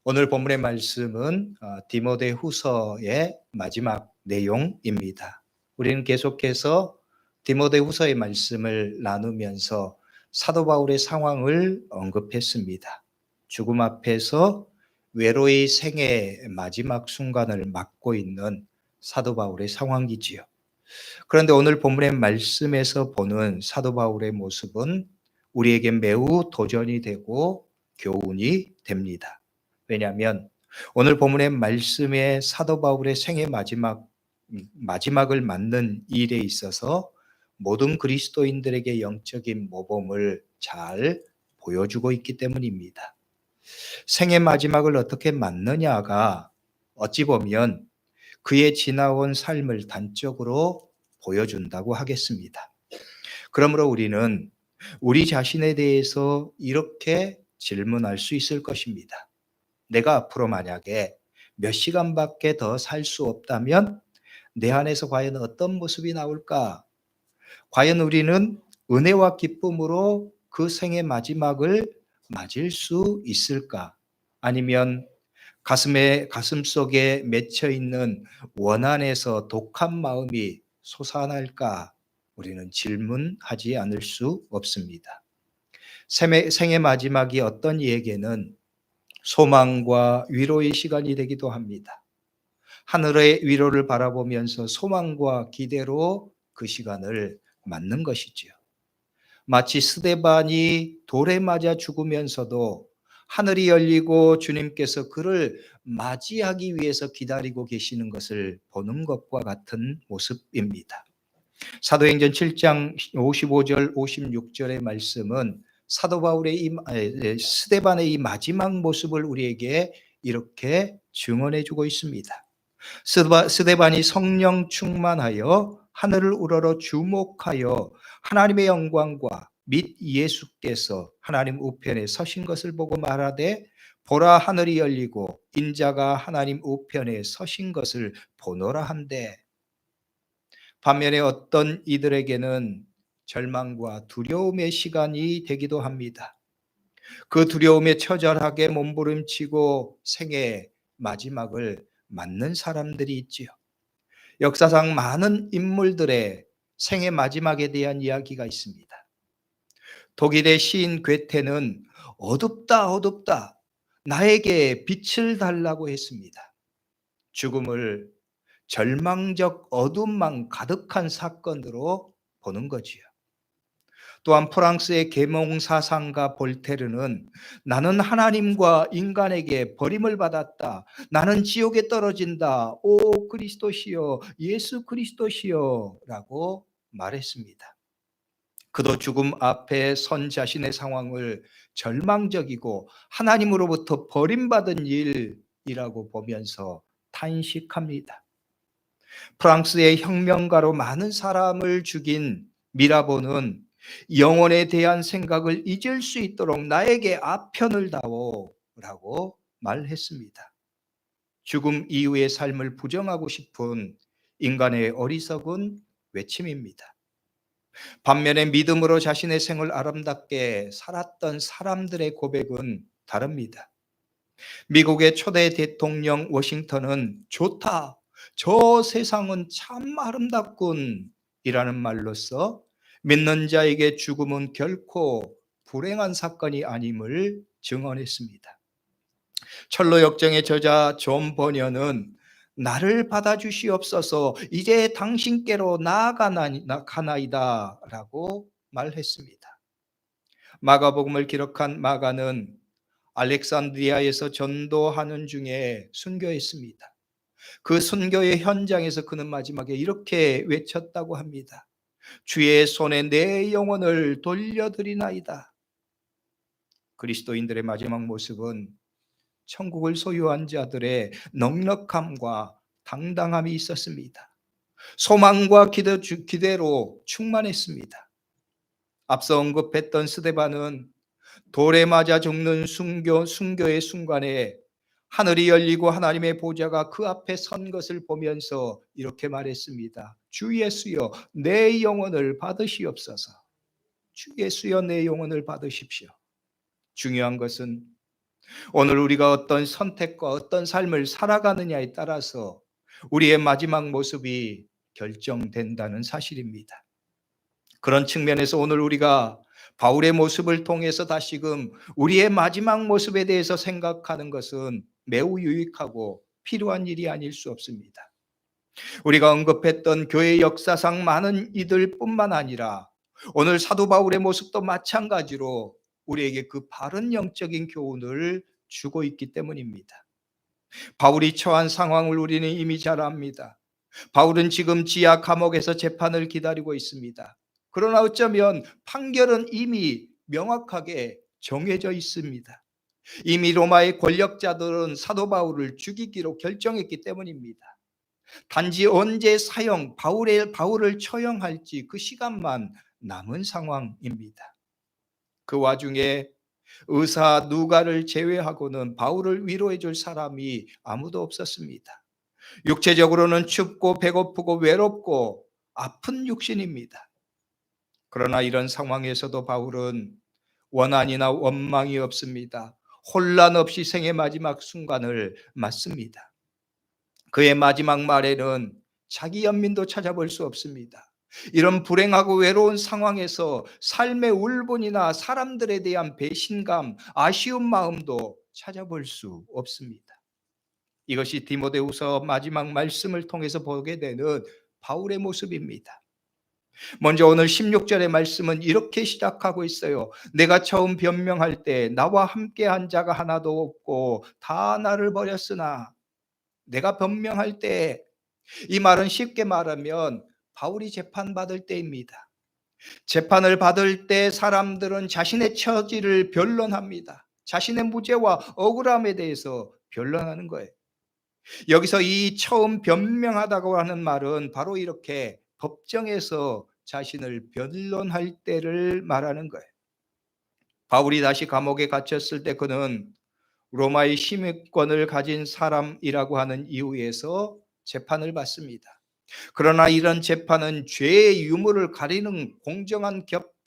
오늘 본문의 말씀은 디모데후서의 마지막 내용입니다. 우리는 계속해서 디모데후서의 말씀을 나누면서 사도 바울의 상황을 언급했습니다. 죽음 앞에서 외로이 생애의 마지막 순간을 맞고 있는 사도 바울의 상황이지요. 그런데 오늘 본문의 말씀에서 보는 사도 바울의 모습은 우리에게 매우 도전이 되고 교훈이 됩니다. 왜냐하면 오늘 본문의 말씀에 사도 바울의 생애 마지막을 맞는 일에 있어서 모든 그리스도인들에게 영적인 모범을 잘 보여주고 있기 때문입니다. 생애 마지막을 어떻게 맞느냐가 어찌 보면 그의 지나온 삶을 단적으로 보여준다고 하겠습니다. 그러므로 우리는 우리 자신에 대해서 이렇게 질문할 수 있을 것입니다. 내가 앞으로 만약에 몇 시간밖에 더 살 수 없다면 내 안에서 과연 어떤 모습이 나올까? 과연 우리는 은혜와 기쁨으로 그 생의 마지막을 맞을 수 있을까? 아니면 가슴 속에 맺혀 있는 원한에서 독한 마음이 솟아날까? 우리는 질문하지 않을 수 없습니다. 생의 마지막이 어떤 이에게는 소망과 위로의 시간이 되기도 합니다. 하늘의 위로를 바라보면서 소망과 기대로 그 시간을 맞는 것이지요. 마치 스데반이 돌에 맞아 죽으면서도 하늘이 열리고 주님께서 그를 맞이하기 위해서 기다리고 계시는 것을 보는 것과 같은 모습입니다. 사도행전 7장 55절 56절의 말씀은 사도 바울의 스데반의 이 마지막 모습을 우리에게 이렇게 증언해 주고 있습니다. 스데반이 성령 충만하여 하늘을 우러러 주목하여 하나님의 영광과 및 예수께서 하나님 우편에 서신 것을 보고 말하되 보라 하늘이 열리고 인자가 하나님 우편에 서신 것을 보노라 한대. 반면에 어떤 이들에게는 절망과 두려움의 시간이 되기도 합니다. 그 두려움에 처절하게 몸부림치고 생애의 마지막을 맞는 사람들이 있지요. 역사상 많은 인물들의 생애 마지막에 대한 이야기가 있습니다. 독일의 시인 괴테는 어둡다 어둡다 나에게 빛을 달라고 했습니다. 죽음을 절망적 어둠만 가득한 사건으로 보는 거지요. 또한 프랑스의 계몽사상가 볼테르는 나는 하나님과 인간에게 버림을 받았다. 나는 지옥에 떨어진다. 오 그리스도시여, 예수 그리스도시여 라고 말했습니다. 그도 죽음 앞에 선 자신의 상황을 절망적이고 하나님으로부터 버림받은 일이라고 보면서 탄식합니다. 프랑스의 혁명가로 많은 사람을 죽인 미라보는 영혼에 대한 생각을 잊을 수 있도록 나에게 아편을 다오라고 말했습니다. 죽음 이후의 삶을 부정하고 싶은 인간의 어리석은 외침입니다. 반면에 믿음으로 자신의 생을 아름답게 살았던 사람들의 고백은 다릅니다. 미국의 초대 대통령 워싱턴은 좋다. 저 세상은 참 아름답군 이라는 말로써 믿는 자에게 죽음은 결코 불행한 사건이 아님을 증언했습니다. 철로 역정의 저자 존 버녀는 나를 받아주시옵소서 이제 당신께로 나아가나이다 라고 말했습니다. 마가복음을 기록한 마가는 알렉산드리아에서 전도하는 중에 순교했습니다. 그 순교의 현장에서 그는 마지막에 이렇게 외쳤다고 합니다. 주의 손에 내 영혼을 돌려드리나이다. 그리스도인들의 마지막 모습은 천국을 소유한 자들의 넉넉함과 당당함이 있었습니다. 소망과 기대로 충만했습니다. 앞서 언급했던 스데반은 돌에 맞아 죽는 순교의 순간에 하늘이 열리고 하나님의 보좌가 그 앞에 선 것을 보면서 이렇게 말했습니다. 주 예수여 내 영혼을 받으시옵소서. 주 예수여 내 영혼을 받으십시오. 중요한 것은 오늘 우리가 어떤 선택과 어떤 삶을 살아가느냐에 따라서 우리의 마지막 모습이 결정된다는 사실입니다. 그런 측면에서 오늘 우리가 바울의 모습을 통해서 다시금 우리의 마지막 모습에 대해서 생각하는 것은 매우 유익하고 필요한 일이 아닐 수 없습니다. 우리가 언급했던 교회 역사상 많은 이들뿐만 아니라 오늘 사도 바울의 모습도 마찬가지로 우리에게 그 바른 영적인 교훈을 주고 있기 때문입니다. 바울이 처한 상황을 우리는 이미 잘 압니다. 바울은 지금 지하 감옥에서 재판을 기다리고 있습니다. 그러나 어쩌면 판결은 이미 명확하게 정해져 있습니다. 이미 로마의 권력자들은 사도 바울을 죽이기로 결정했기 때문입니다. 단지 언제 바울을 처형할지 그 시간만 남은 상황입니다. 그 와중에 의사 누가를 제외하고는 바울을 위로해 줄 사람이 아무도 없었습니다. 육체적으로는 춥고 배고프고 외롭고 아픈 육신입니다. 그러나 이런 상황에서도 바울은 원한이나 원망이 없습니다. 혼란 없이 생의 마지막 순간을 맞습니다. 그의 마지막 말에는 자기 연민도 찾아볼 수 없습니다. 이런 불행하고 외로운 상황에서 삶의 울분이나 사람들에 대한 배신감, 아쉬운 마음도 찾아볼 수 없습니다. 이것이 디모데후서 마지막 말씀을 통해서 보게 되는 바울의 모습입니다. 먼저 오늘 16절의 말씀은 이렇게 시작하고 있어요. 내가 처음 변명할 때 나와 함께한 자가 하나도 없고 다 나를 버렸으나, 내가 변명할 때, 이 말은 쉽게 말하면 바울이 재판받을 때입니다. 재판을 받을 때 사람들은 자신의 처지를 변론합니다. 자신의 무죄와 억울함에 대해서 변론하는 거예요. 여기서 이 처음 변명하다고 하는 말은 바로 이렇게 법정에서 자신을 변론할 때를 말하는 거예요. 바울이 다시 감옥에 갇혔을 때 그는 로마의 심의권을 가진 사람이라고 하는 이유에서 재판을 받습니다. 그러나 이런 재판은 죄의 유무를 가리는 공정한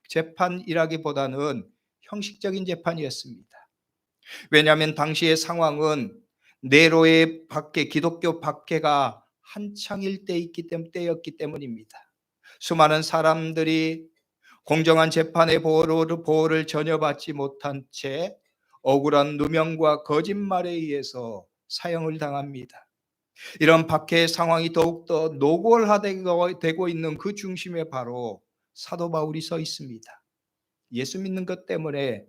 재판이라기보다는 형식적인 재판이었습니다. 왜냐하면 당시의 상황은 네로의 박해, 기독교 박해가 한창일 때였기 때문입니다. 수많은 사람들이 공정한 재판의 보호를 전혀 받지 못한 채 억울한 누명과 거짓말에 의해서 사형을 당합니다. 이런 박해의 상황이 더욱더 노골화되고 있는 그 중심에 바로 사도 바울이 서 있습니다. 예수 믿는 것 때문에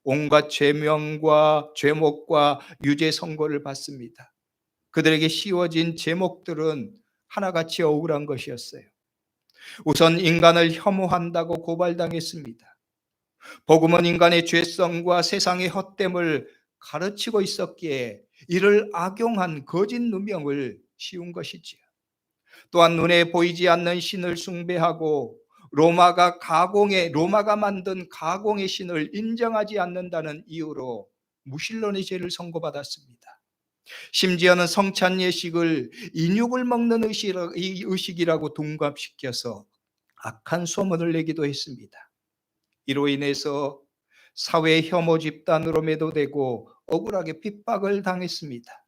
온갖 죄명과 죄목과 유죄 선고를 받습니다. 그들에게 씌워진 제목들은 하나같이 억울한 것이었어요. 우선 인간을 혐오한다고 고발당했습니다. 복음은 인간의 죄성과 세상의 헛됨을 가르치고 있었기에 이를 악용한 거짓 누명을 씌운 것이지요. 또한 눈에 보이지 않는 신을 숭배하고 로마가 만든 가공의 신을 인정하지 않는다는 이유로 무신론의 죄를 선고받았습니다. 심지어는 성찬 예식을 인육을 먹는 의식이라고 둔갑시켜서 악한 소문을 내기도 했습니다. 이로 인해서 사회 혐오 집단으로 매도되고 억울하게 핍박을 당했습니다.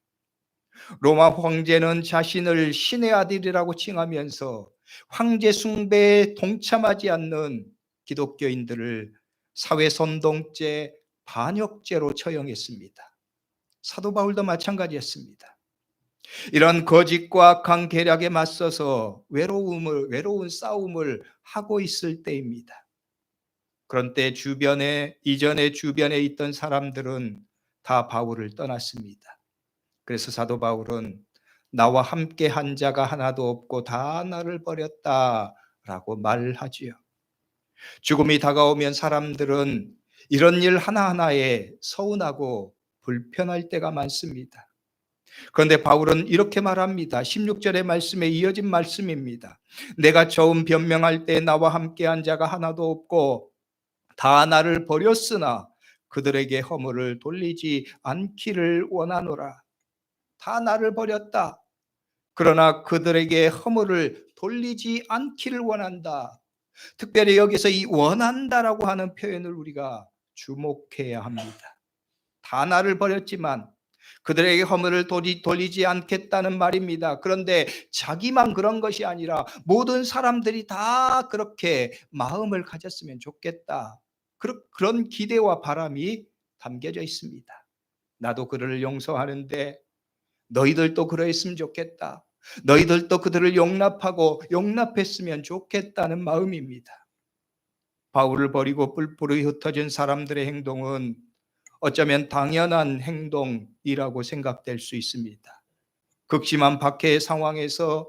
로마 황제는 자신을 신의 아들이라고 칭하면서 황제 숭배에 동참하지 않는 기독교인들을 사회 선동죄, 반역죄로 처형했습니다. 사도 바울도 마찬가지였습니다. 이런 거짓과 악한 계략에 맞서서 외로운 싸움을 하고 있을 때입니다. 그런 때 이전에 주변에 있던 사람들은 다 바울을 떠났습니다. 그래서 사도 바울은 나와 함께 한 자가 하나도 없고 다 나를 버렸다라고 말하지요. 죽음이 다가오면 사람들은 이런 일 하나하나에 서운하고 불편할 때가 많습니다. 그런데 바울은 이렇게 말합니다. 16절의 말씀에 이어진 말씀입니다. 내가 처음 변명할 때 나와 함께한 자가 하나도 없고 다 나를 버렸으나 그들에게 허물을 돌리지 않기를 원하노라. 다 나를 버렸다. 그러나 그들에게 허물을 돌리지 않기를 원한다. 특별히 여기서 이 원한다라고 하는 표현을 우리가 주목해야 합니다. 다 나를 버렸지만 그들에게 허물을 돌리지 않겠다는 말입니다. 그런데 자기만 그런 것이 아니라 모든 사람들이 다 그렇게 마음을 가졌으면 좋겠다. 그런 기대와 바람이 담겨져 있습니다. 나도 그들을 용서하는데 너희들도 그러했으면 좋겠다. 너희들도 그들을 용납하고 용납했으면 좋겠다는 마음입니다. 바울을 버리고 뿔뿔이 흩어진 사람들의 행동은 어쩌면 당연한 행동이라고 생각될 수 있습니다. 극심한 박해의 상황에서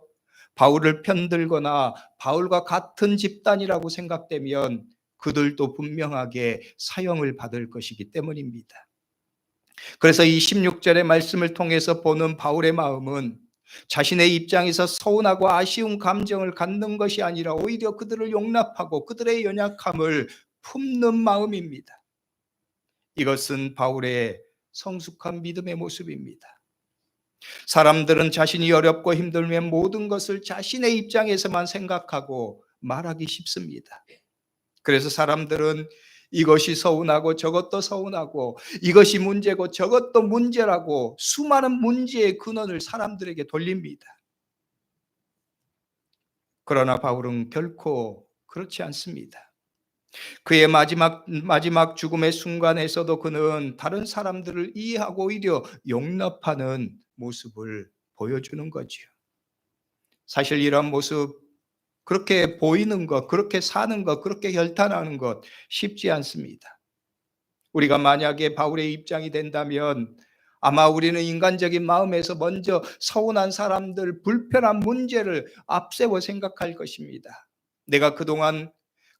바울을 편들거나 바울과 같은 집단이라고 생각되면 그들도 분명하게 사형을 받을 것이기 때문입니다. 그래서 이 16절의 말씀을 통해서 보는 바울의 마음은 자신의 입장에서 서운하고 아쉬운 감정을 갖는 것이 아니라 오히려 그들을 용납하고 그들의 연약함을 품는 마음입니다. 이것은 바울의 성숙한 믿음의 모습입니다. 사람들은 자신이 어렵고 힘들면 모든 것을 자신의 입장에서만 생각하고 말하기 쉽습니다. 그래서 사람들은 이것이 서운하고 저것도 서운하고 이것이 문제고 저것도 문제라고 수많은 문제의 근원을 사람들에게 돌립니다. 그러나 바울은 결코 그렇지 않습니다. 그의 마지막 죽음의 순간에서도 그는 다른 사람들을 이해하고 오히려 용납하는 모습을 보여주는 거지요. 사실 이런 모습, 그렇게 보이는 것, 그렇게 사는 것, 그렇게 결단하는 것 쉽지 않습니다. 우리가 만약에 바울의 입장이 된다면 아마 우리는 인간적인 마음에서 먼저 서운한 사람들, 불편한 문제를 앞세워 생각할 것입니다. 내가 그동안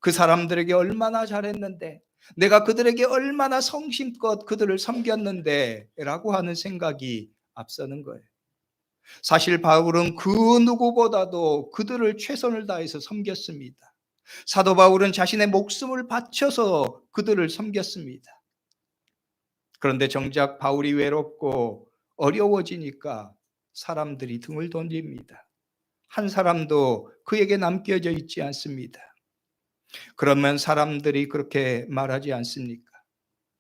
그 사람들에게 얼마나 잘했는데, 내가 그들에게 얼마나 성심껏 그들을 섬겼는데 라고 하는 생각이 앞서는 거예요. 사실 바울은 그 누구보다도 그들을 최선을 다해서 섬겼습니다. 사도 바울은 자신의 목숨을 바쳐서 그들을 섬겼습니다. 그런데 정작 바울이 외롭고 어려워지니까 사람들이 등을 돌립니다. 한 사람도 그에게 남겨져 있지 않습니다. 그러면 사람들이 그렇게 말하지 않습니까?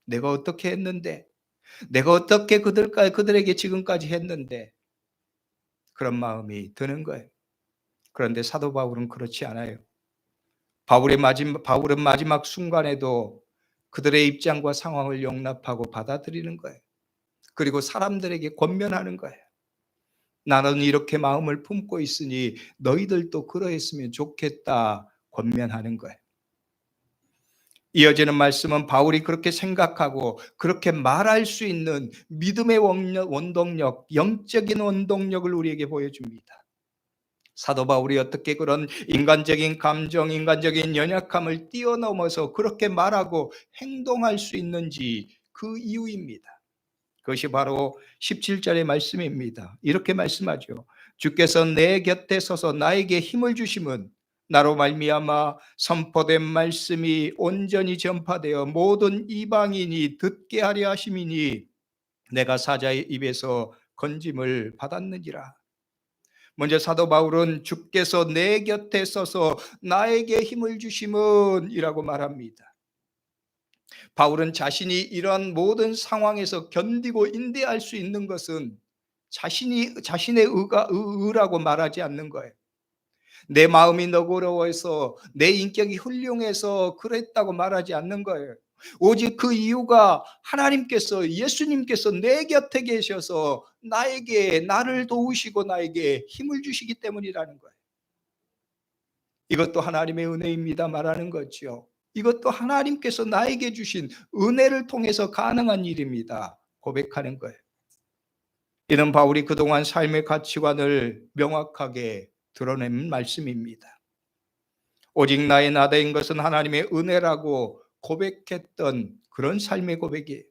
내가 어떻게 했는데, 내가 어떻게 그들에게 지금까지 했는데, 그런 마음이 드는 거예요. 그런데 사도 바울은 그렇지 않아요. 바울은 마지막 순간에도 그들의 입장과 상황을 용납하고 받아들이는 거예요. 그리고 사람들에게 권면하는 거예요. 나는 이렇게 마음을 품고 있으니 너희들도 그러했으면 좋겠다 권면하는 거예요. 이어지는 말씀은 바울이 그렇게 생각하고 그렇게 말할 수 있는 믿음의 원동력, 영적인 원동력을 우리에게 보여줍니다. 사도 바울이 어떻게 그런 인간적인 감정, 인간적인 연약함을 뛰어넘어서 그렇게 말하고 행동할 수 있는지 그 이유입니다. 그것이 바로 17절의 말씀입니다. 이렇게 말씀하죠. 주께서 내 곁에 서서 나에게 힘을 주심은 나로 말미암아 선포된 말씀이 온전히 전파되어 모든 이방인이 듣게 하려 하심이니 내가 사자의 입에서 건짐을 받았느니라. 먼저 사도 바울은 주께서 내 곁에 서서 나에게 힘을 주심은 이라고 말합니다. 바울은 자신이 이러한 모든 상황에서 견디고 인내할 수 있는 것은 자신의 의라고 말하지 않는 거예요. 내 마음이 너그러워서 내 인격이 훌륭해서 그랬다고 말하지 않는 거예요. 오직 그 이유가 하나님께서, 예수님께서 내 곁에 계셔서 나를 도우시고 나에게 힘을 주시기 때문이라는 거예요. 이것도 하나님의 은혜입니다 말하는 거죠. 이것도 하나님께서 나에게 주신 은혜를 통해서 가능한 일입니다 고백하는 거예요. 이는 바울이 그동안 삶의 가치관을 명확하게 드러낸 말씀입니다. 오직 나의 나대인 것은 하나님의 은혜라고 고백했던 그런 삶의 고백이에요.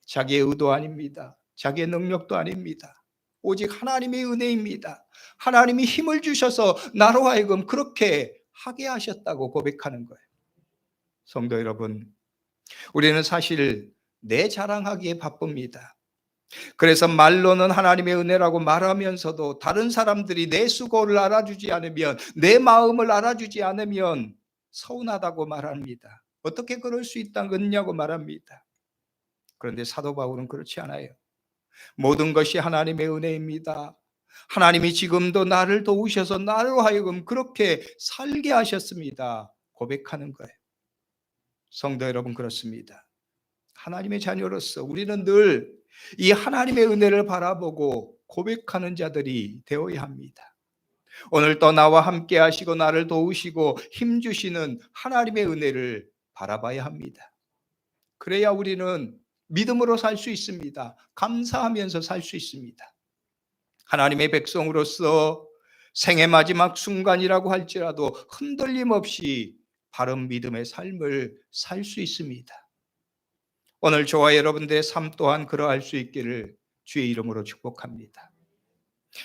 자기의 의도 아닙니다. 자기의 능력도 아닙니다. 오직 하나님의 은혜입니다. 하나님이 힘을 주셔서 나로 하여금 그렇게 하게 하셨다고 고백하는 거예요. 성도 여러분, 우리는 사실 내 자랑하기에 바쁩니다. 그래서 말로는 하나님의 은혜라고 말하면서도 다른 사람들이 내 수고를 알아주지 않으면, 내 마음을 알아주지 않으면 서운하다고 말합니다. 어떻게 그럴 수 있다겠냐고 말합니다. 그런데 사도 바울은 그렇지 않아요. 모든 것이 하나님의 은혜입니다. 하나님이 지금도 나를 도우셔서 나로 하여금 그렇게 살게 하셨습니다. 고백하는 거예요. 성도 여러분, 그렇습니다. 하나님의 자녀로서 우리는 늘 이 하나님의 은혜를 바라보고 고백하는 자들이 되어야 합니다. 오늘 또 나와 함께 하시고 나를 도우시고 힘주시는 하나님의 은혜를 바라봐야 합니다. 그래야 우리는 믿음으로 살 수 있습니다. 감사하면서 살 수 있습니다. 하나님의 백성으로서 생의 마지막 순간이라고 할지라도 흔들림 없이 바른 믿음의 삶을 살 수 있습니다. 오늘 저와 여러분들의 삶 또한 그러할 수 있기를 주의 이름으로 축복합니다.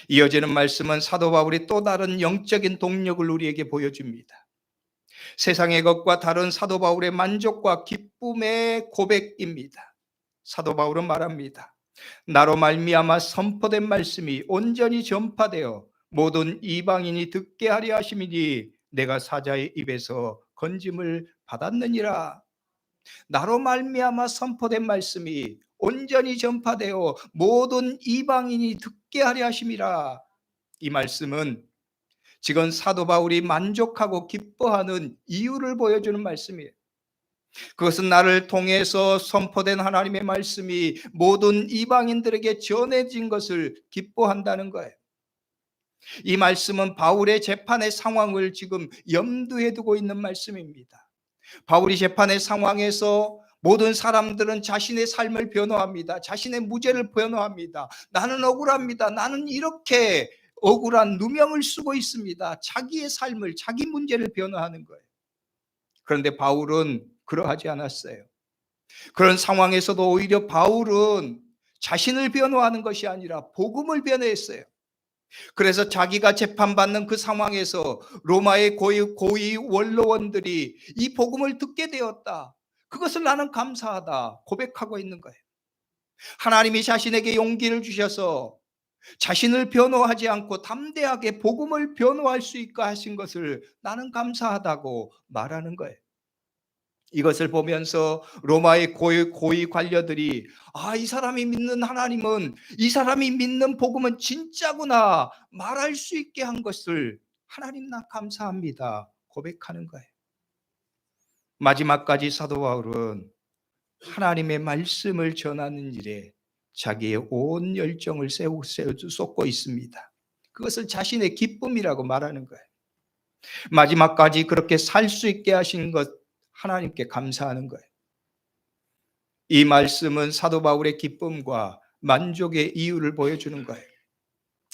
이어지는 말씀은 사도 바울이 또 다른 영적인 동력을 우리에게 보여줍니다. 세상의 것과 다른 사도 바울의 만족과 기쁨의 고백입니다. 사도 바울은 말합니다. 나로 말미암아 선포된 말씀이 온전히 전파되어 모든 이방인이 듣게 하려 하심이니 내가 사자의 입에서 건짐을 받았느니라. 나로 말미암아 선포된 말씀이 온전히 전파되어 모든 이방인이 듣게 하려 하심이라. 이 말씀은 지금 사도 바울이 만족하고 기뻐하는 이유를 보여주는 말씀이에요. 그것은 나를 통해서 선포된 하나님의 말씀이 모든 이방인들에게 전해진 것을 기뻐한다는 거예요. 이 말씀은 바울의 재판의 상황을 지금 염두에 두고 있는 말씀입니다. 바울이 재판의 상황에서 모든 사람들은 자신의 삶을 변호합니다. 자신의 무죄를 변호합니다. 나는 억울합니다. 나는 이렇게 억울한 누명을 쓰고 있습니다. 자기의 삶을, 자기 문제를 변호하는 거예요. 그런데 바울은 그러하지 않았어요. 그런 상황에서도 오히려 바울은 자신을 변호하는 것이 아니라 복음을 변호했어요. 그래서 자기가 재판받는 그 상황에서 로마의 고위 원로원들이 이 복음을 듣게 되었다, 그것을 나는 감사하다 고백하고 있는 거예요. 하나님이 자신에게 용기를 주셔서 자신을 변호하지 않고 담대하게 복음을 변호할 수 있게 하신 것을 나는 감사하다고 말하는 거예요. 이것을 보면서 로마의 고위 관료들이 이 사람이 믿는 하나님은, 이 사람이 믿는 복음은 진짜구나 말할 수 있게 한 것을 하나님 나 감사합니다 고백하는 거예요. 마지막까지 사도 바울은 하나님의 말씀을 전하는 일에 자기의 온 열정을 쏟고 있습니다. 그것을 자신의 기쁨이라고 말하는 거예요. 마지막까지 그렇게 살 수 있게 하신 것 하나님께 감사하는 거예요. 이 말씀은 사도 바울의 기쁨과 만족의 이유를 보여주는 거예요.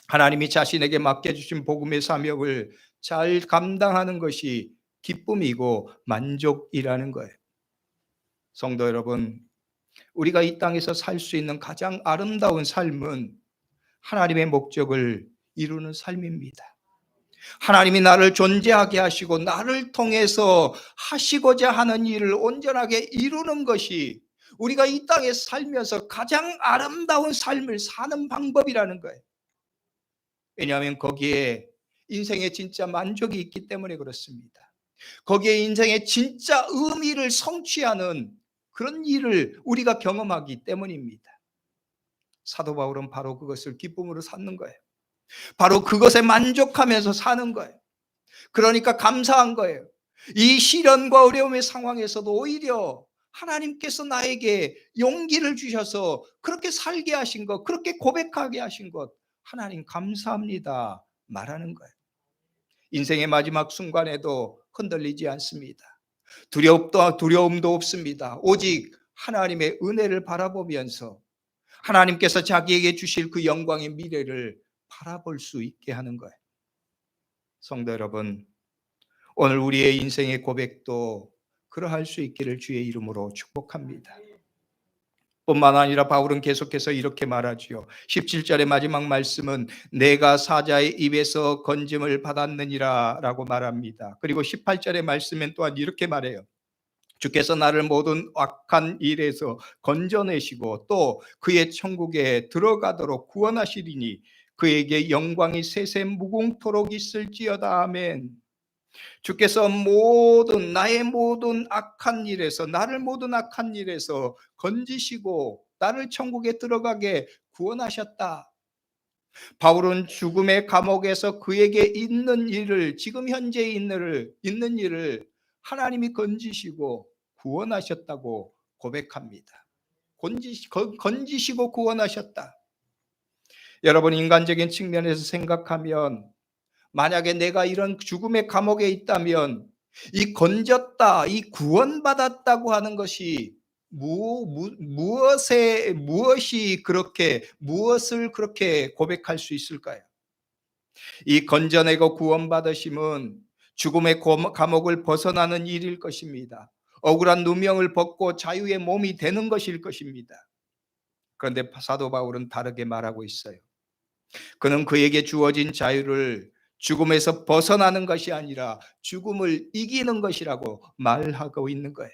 하나님이 자신에게 맡겨주신 복음의 사명을 잘 감당하는 것이 기쁨이고 만족이라는 거예요. 성도 여러분, 우리가 이 땅에서 살 수 있는 가장 아름다운 삶은 하나님의 목적을 이루는 삶입니다. 하나님이 나를 존재하게 하시고 나를 통해서 하시고자 하는 일을 온전하게 이루는 것이 우리가 이 땅에 살면서 가장 아름다운 삶을 사는 방법이라는 거예요. 왜냐하면 거기에 인생의 진짜 만족이 있기 때문에 그렇습니다. 거기에 인생의 진짜 의미를 성취하는 그런 일을 우리가 경험하기 때문입니다. 사도 바울은 바로 그것을 기쁨으로 삼는 거예요. 바로 그것에 만족하면서 사는 거예요. 그러니까 감사한 거예요. 이 시련과 어려움의 상황에서도 오히려 하나님께서 나에게 용기를 주셔서 그렇게 살게 하신 것, 그렇게 고백하게 하신 것, 하나님 감사합니다 말하는 거예요. 인생의 마지막 순간에도 흔들리지 않습니다. 두려움도 없습니다. 오직 하나님의 은혜를 바라보면서 하나님께서 자기에게 주실 그 영광의 미래를 바라볼 수 있게 하는 거예요. 성도 여러분, 오늘 우리의 인생의 고백도 그러할 수 있기를 주의 이름으로 축복합니다. 뿐만 아니라 바울은 계속해서 이렇게 말하지요. 17절의 마지막 말씀은 내가 사자의 입에서 건짐을 받았느니라 라고 말합니다. 그리고 18절의 말씀은 또한 이렇게 말해요. 주께서 나를 모든 악한 일에서 건져내시고 또 그의 천국에 들어가도록 구원하시리니 그에게 영광이 세세 무궁토록 있을지어다. 아멘. 주께서 나의 모든 악한 일에서, 나를 모든 악한 일에서 건지시고 나를 천국에 들어가게 구원하셨다. 바울은 죽음의 감옥에서 그에게 있는 일을, 지금 현재 있는 일을 하나님이 건지시고 구원하셨다고 고백합니다. 건지시고 구원하셨다. 여러분, 인간적인 측면에서 생각하면 만약에 내가 이런 죽음의 감옥에 있다면 이 건졌다, 이 구원받았다고 하는 것이 무엇을 그렇게 고백할 수 있을까요? 이 건져내고 구원받으심은 죽음의 감옥을 벗어나는 일일 것입니다. 억울한 누명을 벗고 자유의 몸이 되는 것일 것입니다. 그런데 사도 바울은 다르게 말하고 있어요. 그는 그에게 주어진 자유를 죽음에서 벗어나는 것이 아니라 죽음을 이기는 것이라고 말하고 있는 거예요.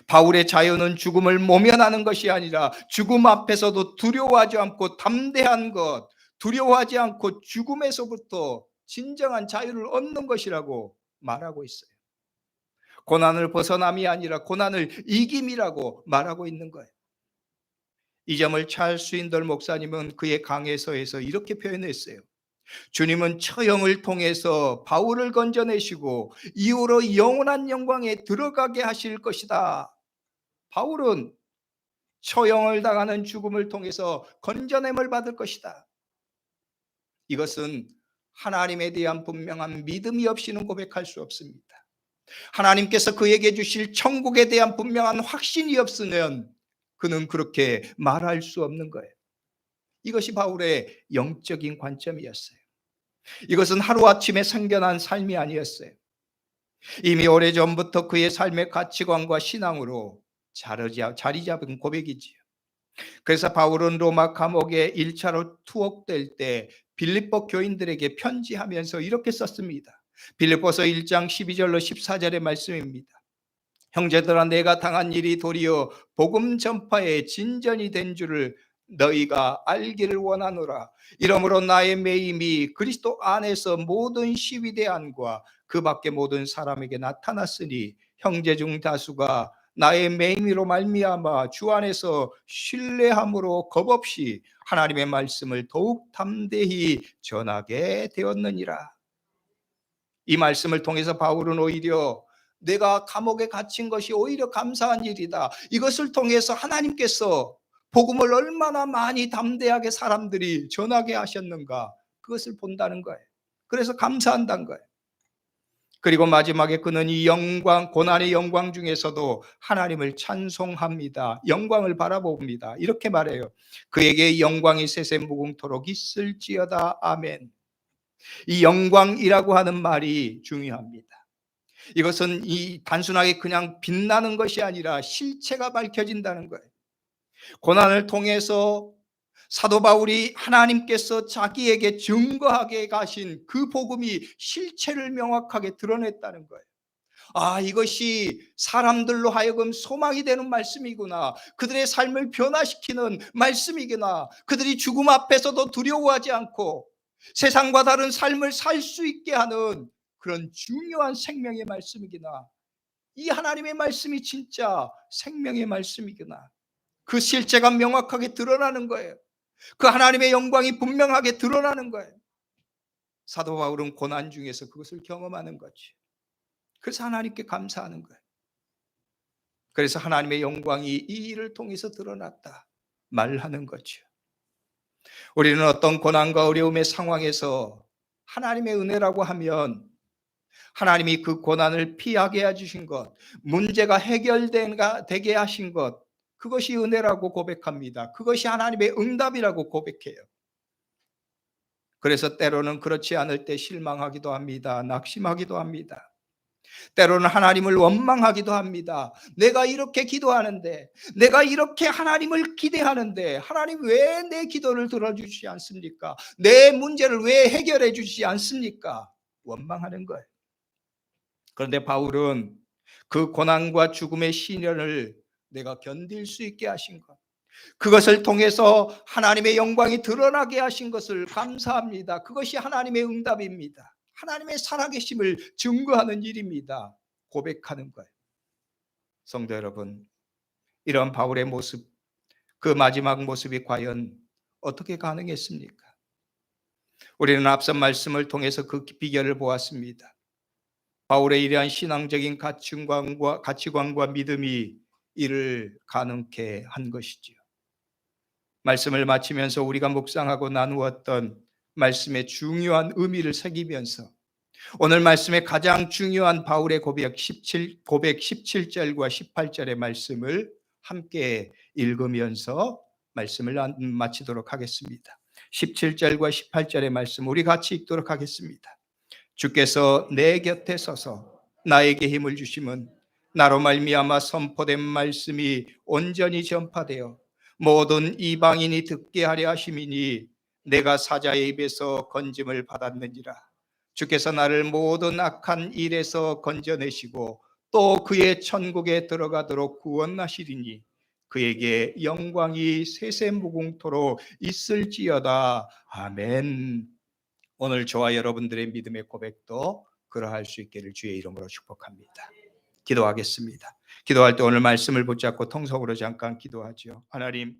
바울의 자유는 죽음을 모면하는 것이 아니라 죽음 앞에서도 두려워하지 않고 담대한 것, 두려워하지 않고 죽음에서부터 진정한 자유를 얻는 것이라고 말하고 있어요. 고난을 벗어남이 아니라 고난을 이김이라고 말하고 있는 거예요. 이 점을 찰스 스윈덜 목사님은 그의 강해서에서 이렇게 표현했어요. 주님은 처형을 통해서 바울을 건져내시고 이후로 영원한 영광에 들어가게 하실 것이다. 바울은 처형을 당하는 죽음을 통해서 건져냄을 받을 것이다. 이것은 하나님에 대한 분명한 믿음이 없이는 고백할 수 없습니다. 하나님께서 그에게 주실 천국에 대한 분명한 확신이 없으면 그는 그렇게 말할 수 없는 거예요. 이것이 바울의 영적인 관점이었어요. 이것은 하루아침에 생겨난 삶이 아니었어요. 이미 오래전부터 그의 삶의 가치관과 신앙으로 자리 잡은 고백이지요. 그래서 바울은 로마 감옥에 1차로 투옥될 때 빌립보 교인들에게 편지하면서 이렇게 썼습니다. 빌립보서 1장 12절로 14절의 말씀입니다. 형제들아, 내가 당한 일이 도리어 복음 전파의 진전이 된 줄을 너희가 알기를 원하노라. 이러므로 나의 매임이 그리스도 안에서 모든 시위대안과 그 밖에 모든 사람에게 나타났으니 형제 중 다수가 나의 매임으로 말미암아 주 안에서 신뢰함으로 겁없이 하나님의 말씀을 더욱 담대히 전하게 되었느니라. 이 말씀을 통해서 바울은 오히려 내가 감옥에 갇힌 것이 오히려 감사한 일이다. 이것을 통해서 하나님께서 복음을 얼마나 많이 담대하게 사람들이 전하게 하셨는가, 그것을 본다는 거예요. 그래서 감사한다는 거예요. 그리고 마지막에 그는 이 고난의 영광 중에서도 하나님을 찬송합니다. 영광을 바라봅니다. 이렇게 말해요. 그에게 영광이 세세 무궁토록 있을지어다. 아멘. 이 영광이라고 하는 말이 중요합니다. 이것은 단순하게 그냥 빛나는 것이 아니라 실체가 밝혀진다는 거예요. 고난을 통해서 사도 바울이 하나님께서 자기에게 증거하게 가신 그 복음이 실체를 명확하게 드러냈다는 거예요. 이것이 사람들로 하여금 소망이 되는 말씀이구나. 그들의 삶을 변화시키는 말씀이구나. 그들이 죽음 앞에서도 두려워하지 않고 세상과 다른 삶을 살 수 있게 하는 그런 중요한 생명의 말씀이구나. 이 하나님의 말씀이 진짜 생명의 말씀이구나. 그 실체가 명확하게 드러나는 거예요. 그 하나님의 영광이 분명하게 드러나는 거예요. 사도 바울은 고난 중에서 그것을 경험하는 거지. 그래서 하나님께 감사하는 거예요. 그래서 하나님의 영광이 이 일을 통해서 드러났다 말하는 거죠. 우리는 어떤 고난과 어려움의 상황에서 하나님의 은혜라고 하면 하나님이 그 고난을 피하게 해주신 것, 문제가 해결되게 하신 것, 그것이 은혜라고 고백합니다. 그것이 하나님의 응답이라고 고백해요. 그래서 때로는 그렇지 않을 때 실망하기도 합니다. 낙심하기도 합니다. 때로는 하나님을 원망하기도 합니다. 내가 이렇게 기도하는데, 내가 이렇게 하나님을 기대하는데 하나님 왜 내 기도를 들어주시지 않습니까? 내 문제를 왜 해결해 주시지 않습니까? 원망하는 거예요. 그런데 바울은 그 고난과 죽음의 시련을 내가 견딜 수 있게 하신 것, 그것을 통해서 하나님의 영광이 드러나게 하신 것을 감사합니다. 그것이 하나님의 응답입니다. 하나님의 살아계심을 증거하는 일입니다. 고백하는 거예요. 성도 여러분, 이런 바울의 모습, 그 마지막 모습이 과연 어떻게 가능했습니까? 우리는 앞선 말씀을 통해서 그 비결을 보았습니다. 바울의 이러한 신앙적인 가치관과 믿음이 이를 가능케 한 것이지요. 말씀을 마치면서 우리가 묵상하고 나누었던 말씀의 중요한 의미를 새기면서 오늘 말씀의 가장 중요한 바울의 고백 17절과 18절의 말씀을 함께 읽으면서 말씀을 마치도록 하겠습니다. 17절과 18절의 말씀 우리 같이 읽도록 하겠습니다. 주께서 내 곁에 서서 나에게 힘을 주심은 나로 말미암아 선포된 말씀이 온전히 전파되어 모든 이방인이 듣게 하려 하심이니 내가 사자의 입에서 건짐을 받았느니라. 주께서 나를 모든 악한 일에서 건져내시고 또 그의 천국에 들어가도록 구원하시리니 그에게 영광이 세세무궁토록 있을지어다. 아멘. 오늘 저와 여러분들의 믿음의 고백도 그러할 수 있기를 주의 이름으로 축복합니다. 기도하겠습니다. 기도할 때 오늘 말씀을 붙잡고 통성으로 잠깐 기도하죠. 하나님,